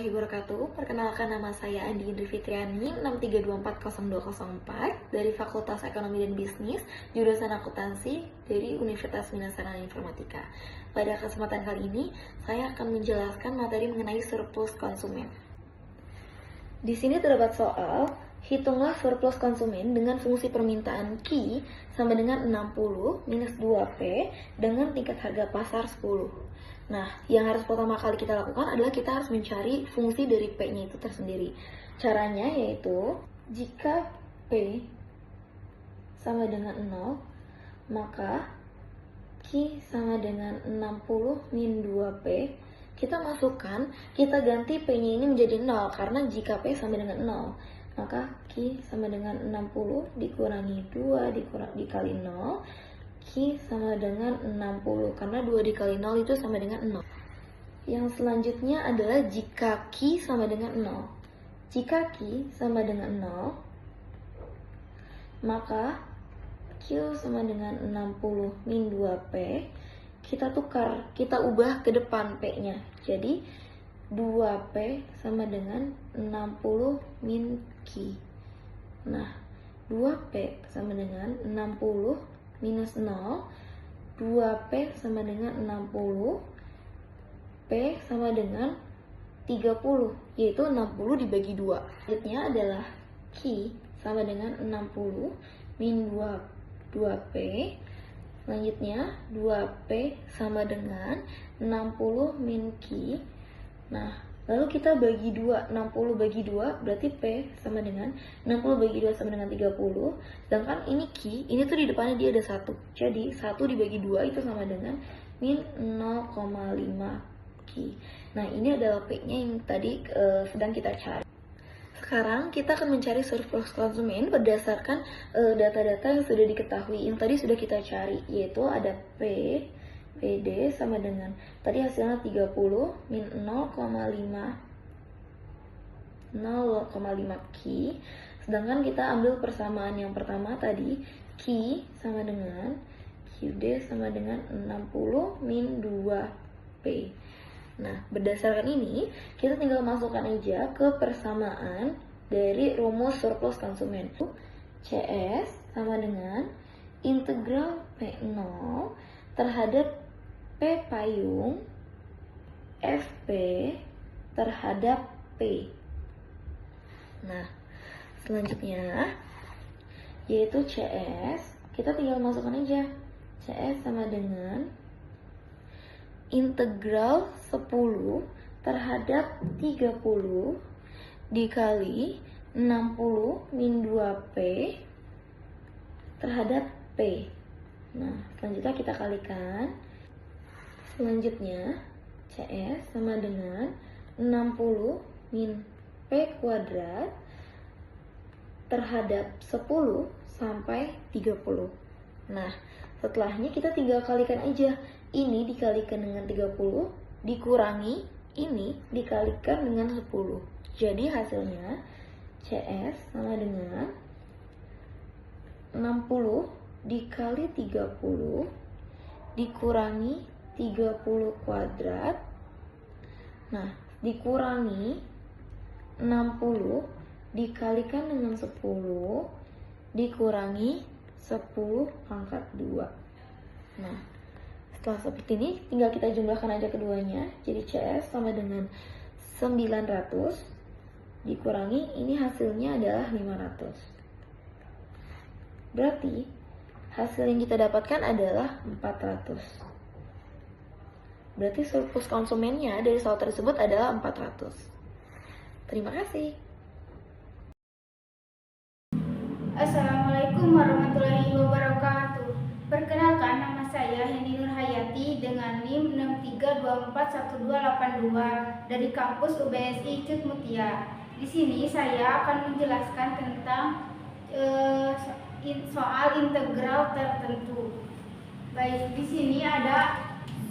warahmatullahi wabarakatuh. Perkenalkan, nama saya Andi Indri Fitriani, 632402404 dari Fakultas Ekonomi dan Bisnis, jurusan akuntansi dari Universitas Minas Sarana Informatika. Pada kesempatan kali ini, saya akan menjelaskan materi mengenai surplus konsumen. Di sini terdapat soal, hitunglah surplus konsumen dengan fungsi permintaan Q sama dengan 60 minus 2P dengan tingkat harga pasar 10. Nah, yang harus pertama kali kita lakukan adalah kita harus mencari fungsi dari P-nya itu tersendiri. Caranya yaitu, jika P sama dengan 0, maka Q sama dengan 60 min 2P. Kita masukkan, kita ganti P-nya ini menjadi 0, karena jika P sama dengan 0, maka Q sama dengan 60 dikurangi 2 dikali 0, Q sama dengan 60, karena 2 dikali 0 itu sama dengan 0. Yang selanjutnya adalah jika Q sama dengan 0. Jika Q sama dengan 0, maka Q sama dengan 60 min 2P. Kita tukar, kita ubah ke depan P-nya. Jadi 2P sama dengan 60 min Q. Nah, 2P sama dengan 60 minus 0, 2P sama dengan 60, P sama dengan 30, yaitu 60 dibagi 2. Selanjutnya adalah Q sama dengan 60 min 2P. Selanjutnya 2P sama dengan 60 min Q. Nah, lalu kita bagi 2, 60 bagi 2 berarti P sama dengan 60 bagi 2 sama dengan 30. Sedangkan ini Q, ini tuh di depannya dia ada 1. Jadi 1 dibagi 2 itu sama dengan min 0,5 Q. Nah, ini adalah P-nya yang tadi sedang kita cari. Sekarang kita akan mencari surplus konsumen berdasarkan data-data yang sudah diketahui. Yang tadi sudah kita cari, yaitu ada PD sama dengan, tadi hasilnya 30 min 0,5 Q. Sedangkan kita ambil persamaan yang pertama tadi, Q sama dengan QD sama dengan 60 min 2P. Nah, berdasarkan ini, kita tinggal masukkan aja ke persamaan dari rumus surplus konsumen. CS sama dengan integral P0 terhadap P payung FP terhadap P. Nah, selanjutnya yaitu CS, kita tinggal masukkan aja. CS sama dengan integral 10 terhadap 30 dikali 60 min 2P terhadap P. Nah, selanjutnya kita kalikan. Selanjutnya, CS sama dengan 60 min P kuadrat terhadap 10 sampai 30. Nah, setelahnya kita tinggal kalikan aja. Ini dikalikan dengan 30, dikurangi ini dikalikan dengan 10. Jadi hasilnya CS sama dengan 60 dikali 30 dikurangi 30 kuadrat. Nah, dikurangi 60 dikalikan dengan 10 dikurangi 10 pangkat 2. Nah, setelah seperti ini, tinggal kita jumlahkan aja keduanya. Jadi CS sama dengan 900 dikurangi, ini hasilnya adalah 500. Berarti hasil yang kita dapatkan adalah 400. Berarti surplus konsumennya dari soal tersebut adalah 400. Terima kasih. Assalamualaikum warahmatullahi wabarakatuh. Perkenalkan, nama saya Heni Nurhayati dengan NIM 6324182 dari kampus UBSI Cut Mutia. Di sini saya akan menjelaskan tentang soal integral tertentu. Baik, di sini ada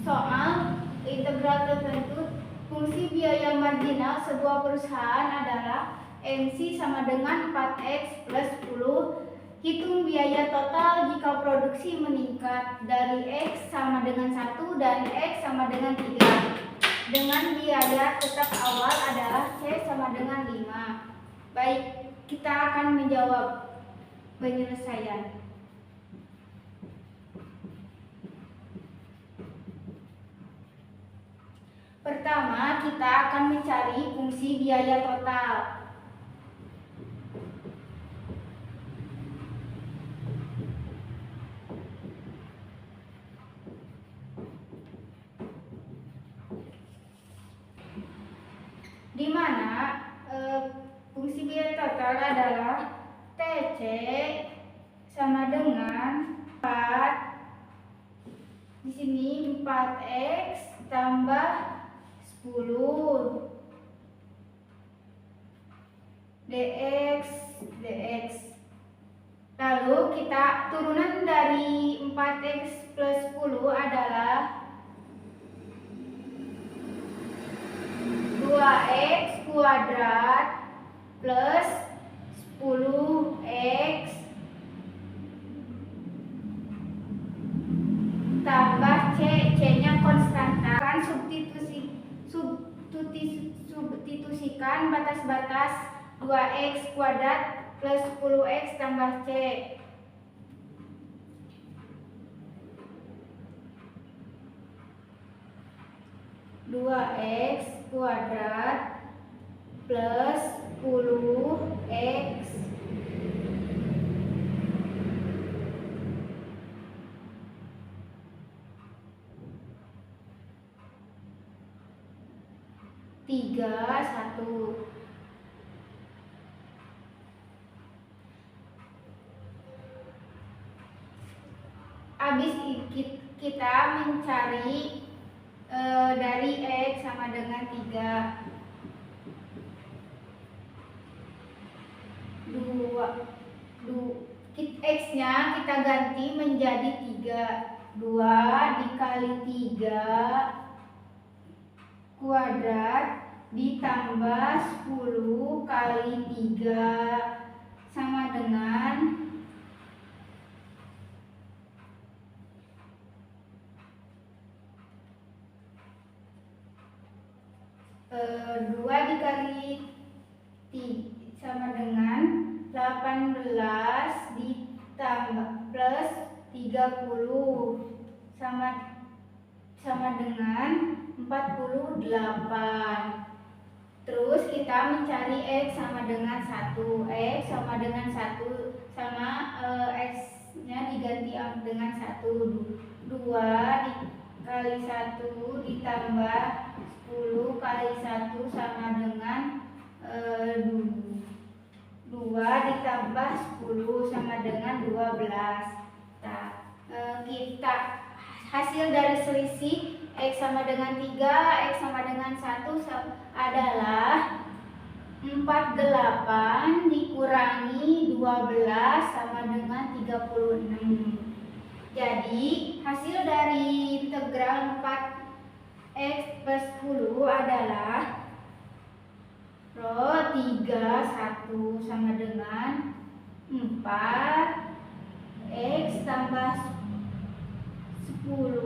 soal integral tertentu. Fungsi biaya marginal sebuah perusahaan adalah NC sama dengan 4X plus 10. Hitung biaya total jika produksi meningkat dari X sama dengan 1 dan X sama dengan 3. dengan biaya tetap awal adalah C sama dengan 5. Baik, kita akan menjawab penyelesaian. Pertama, kita akan mencari fungsi biaya total. Di mana fungsi biaya total adalah TC sama dengan 4. Di sini 4x tambah 10 dx. Lalu kita turunan dari 4x plus 10 adalah 2x kuadrat plus 10x tambah c, c-nya konstanta. Kan substitusikan batas-batas 2x kuadrat plus 10x tambah c. Dua x kuadrat plus 10x tiga satu. Habis kita mencari dari x sama dengan 3. X-nya kita ganti menjadi 3. 2 dikali 3 kuadrat ditambah 10 kali 3 sama dengan 2 dikali 3 sama dengan 18 ditambah plus 30 sama dengan 48. Terus kita mencari x sama dengan 1. X sama dengan 1 sama x-nya diganti dengan 1. 2 dikali 1 ditambah 10 kali 1 sama dengan 2 ditambah 10 sama dengan 12. Nah, kita hasil dari selisih x sama dengan 3, x sama dengan 1 adalah 48 dikurangi 12 sama dengan 36. Jadi hasil dari integral 4x plus 10 adalah Rho 31 sama dengan 4 x tambah 10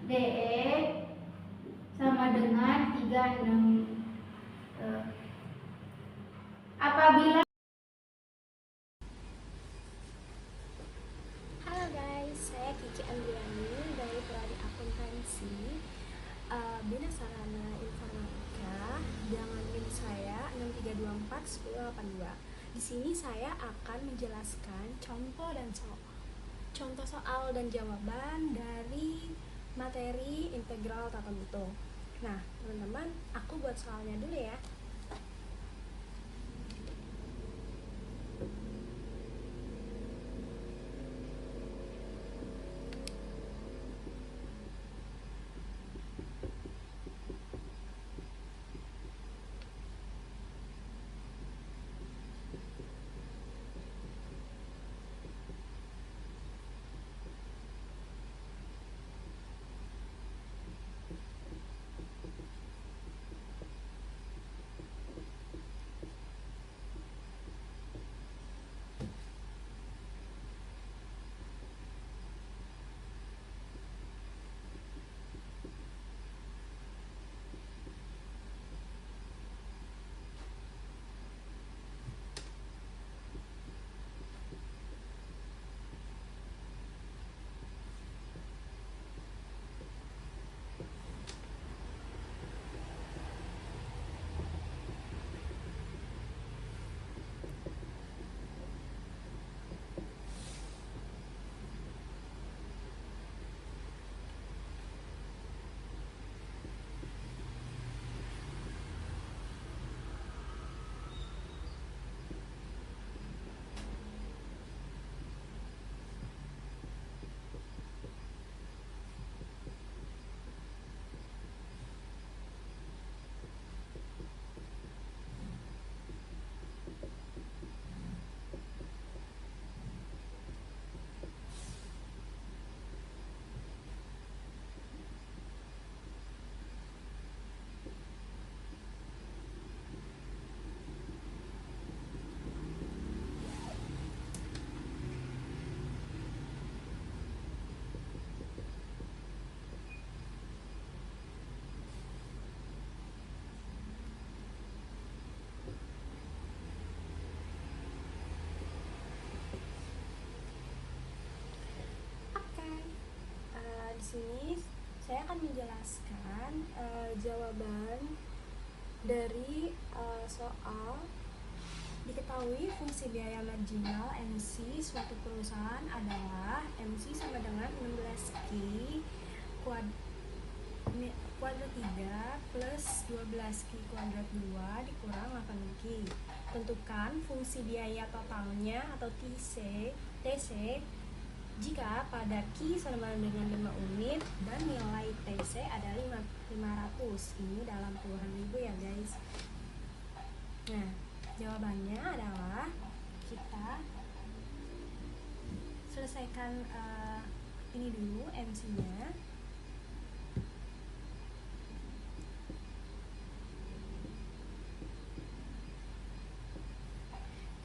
dx sama dengan 36. Apabila Halo guys, saya Kiki Andriani dari Prodi Akuntansi Bina Sarana Informatika dengan NIM saya 63241082. Di sini saya akan menjelaskan contoh soal dan jawaban dari materi integral tertentu. Nah, teman-teman, aku buat soalnya dulu ya. jawaban dari soal diketahui fungsi biaya marginal MC suatu perusahaan adalah MC sama dengan 16Q kuadrat 3 plus 12Q kuadrat 2 dikurang 8Q. Tentukan fungsi biaya totalnya atau TC jika pada Q sama dengan 5 unit dan nilai TC ada 500. Ini dalam puluhan ribu ya guys. Nah, jawabannya adalah kita selesaikan ini dulu MC-nya.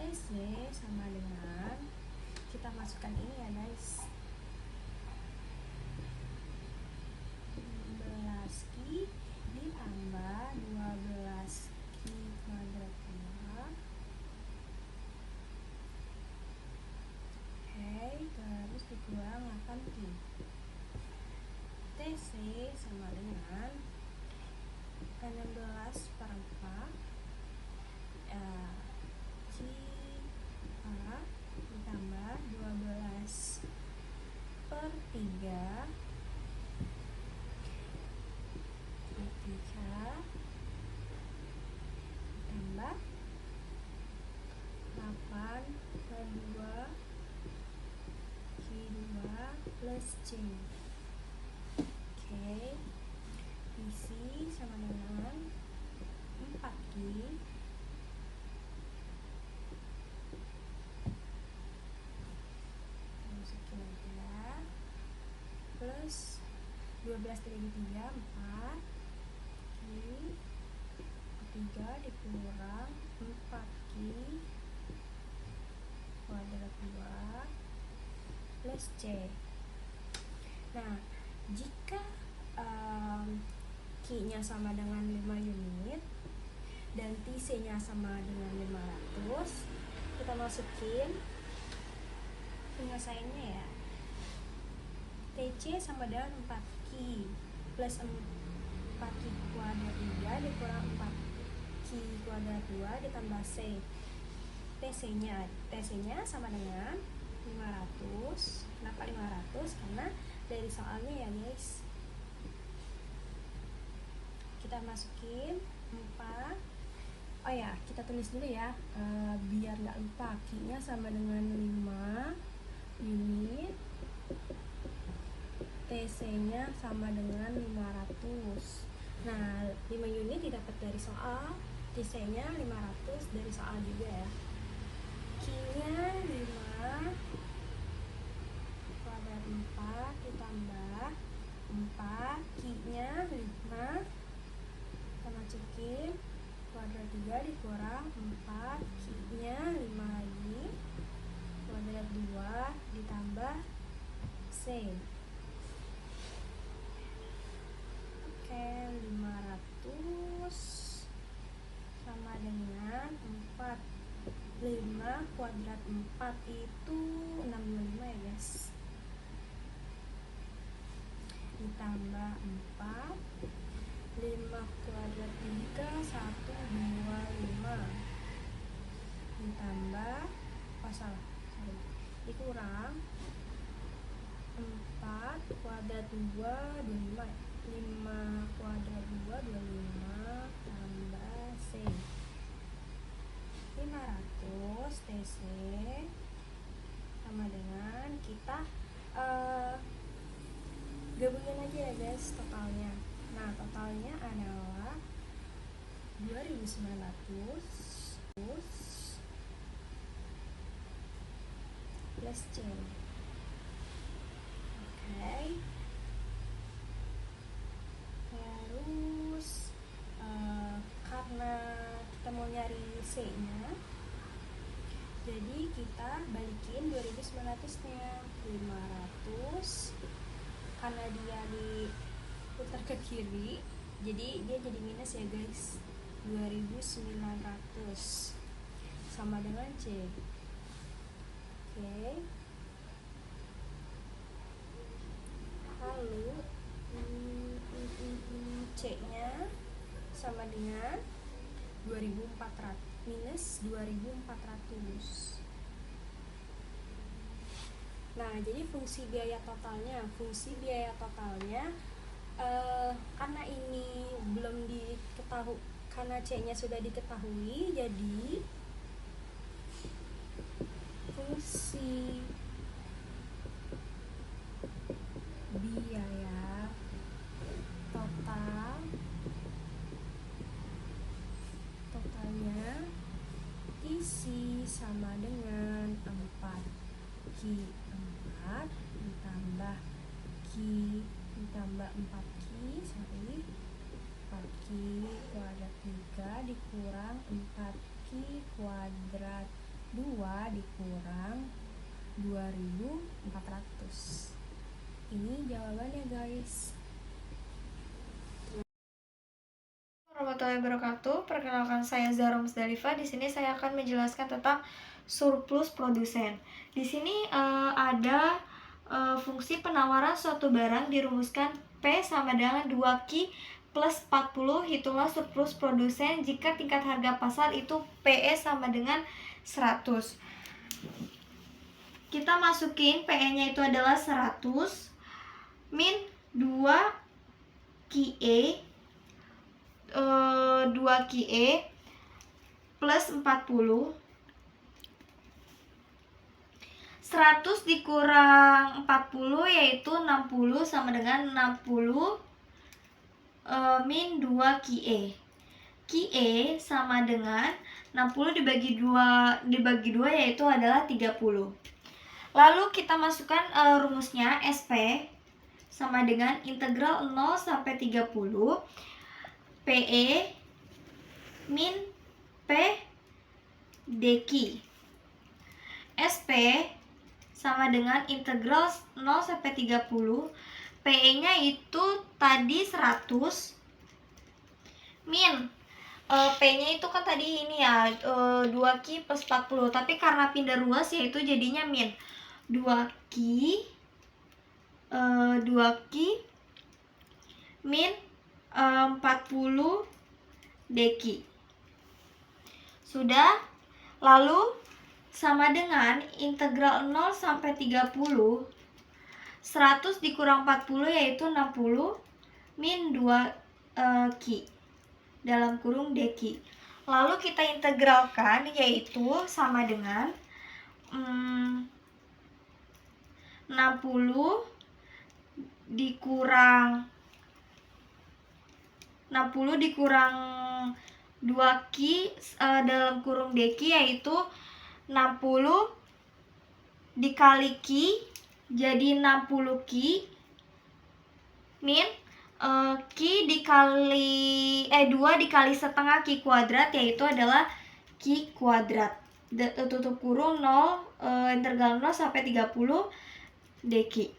TC sama dengan, kita masukkan ini ya guys, 16Q ditambah 12Q kuadrat 2. Oke, terus dikurang 8Q. TC sama dengan 16 per 4 Q ditambah 12 per 3 ditambah 8 per 2 Q2 plus C. Oke, isi sama dengan 4Q masukin aja plus 12 dibagi 3 4 Q 3 dikurang 4Q kuadrat 2 plus C. Nah, jika Q-nya sama dengan 5 unit dan TC-nya sama dengan 500, kita masukin penyelesaiannya ya. TC sama dengan 4Q plus 4Q kuadrat 3 dikurang 4Q kuadrat 2 ditambah C. TC-nya sama dengan 500. Kenapa 500? Karena dari soalnya ya guys. Kita masukin 4. Oh ya, kita tulis dulu ya, biar nggak lupa. Q-nya sama dengan 5 unit, TC-nya sama dengan 500. Nah, 5 unit didapat dari soal, TC-nya 500 dari soal juga ya. Q-nya 5 kuadrat 4 ditambah 4, Q-nya 5, kita masukin kuadrat 3 dikurang 4, Q-nya 5 lagi, kuadrat 2 ditambah C. Oke, 500 sama dengan 4. 5 kuadrat 4 itu 65 ya guys. Ditambah 4, 5 kuadrat 3 125 ditambah dikurang 4 kuadrat 2 25, 5 kuadrat 2 25 tambah C. 500 TC sama dengan kita gabungin aja ya guys totalnya. Nah, totalnya adalah 2900 plus C. Oke. Terus karena kita mau nyari C-nya, jadi kita balikin 2900-nya 500, karena dia diputar ke kiri jadi dia jadi minus ya guys. 2900 sama dengan C. Oke. Lalu C-nya sama dengan 2400 minus 2400. Nah, jadi fungsi biaya totalnya karena ini belum diketahui, karena C-nya sudah diketahui, jadi fungsi biaya totalnya isi sama dengan 4Q4 ditambah Q ditambah 4Q kuadrat 3 dikurang 4Q kuadrat 2 dikurang 2400. Ini jawabannya, guys. Warahmatullahi wabarakatuh. Perkenalkan, saya Zahra Musdalifah. Di sini saya akan menjelaskan tentang surplus produsen. Di sini ada fungsi penawaran suatu barang dirumuskan P sama dengan 2Q plus 40, hitunglah surplus produsen jika tingkat harga pasar itu PE sama dengan 100. Kita masukin PE-nya itu adalah 100 min 2QE 2QE plus 40. 100 dikurang 40 yaitu 60 sama dengan 60 min 2QE. QE sama dengan 60 dibagi 2 yaitu adalah 30. Lalu kita masukkan rumusnya SP sama dengan integral 0 sampai 30 PE min P dQ. SP sama dengan integral 0 sampai 30. PE-nya itu tadi 100 min P-nya itu kan tadi ini ya 2Q plus 40, tapi karena pindah ruas yaitu jadinya min 2Q min 40 dQ. Sudah. Lalu sama dengan integral 0 sampai 30 100 dikurang 40 yaitu 60 min 2Q dalam kurung dQ. Lalu kita integralkan yaitu sama dengan 60 dikurang 2Q dalam kurung dQ yaitu 60 dikali Q jadi 60Q min Q dikali 2 dikali setengah Q kuadrat yaitu adalah Q kuadrat. Tutup kurung 0 integral 0 sampai 30 dQ.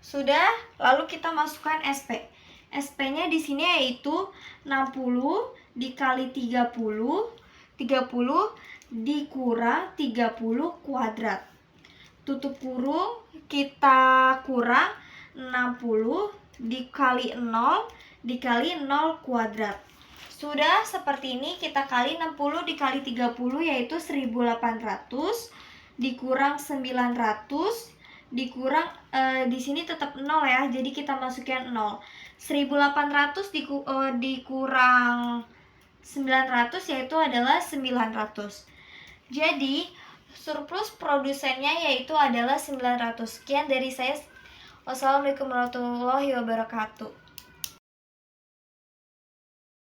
Sudah, lalu kita masukkan SP. SP-nya di sini yaitu 60 dikali 30 dikurang 30 kuadrat. Tutup kurung, kita kurang 60 dikali 0 dikali 0 kuadrat. Sudah seperti ini, kita kali 60 dikali 30 yaitu 1800 dikurang 900 dikurang di sini tetap 0 ya, jadi kita masukkan 0. 1800 dikurang 900 yaitu adalah 900. Jadi surplus produsennya yaitu adalah 900. Sekian dari saya. Wassalamualaikum warahmatullahi wabarakatuh.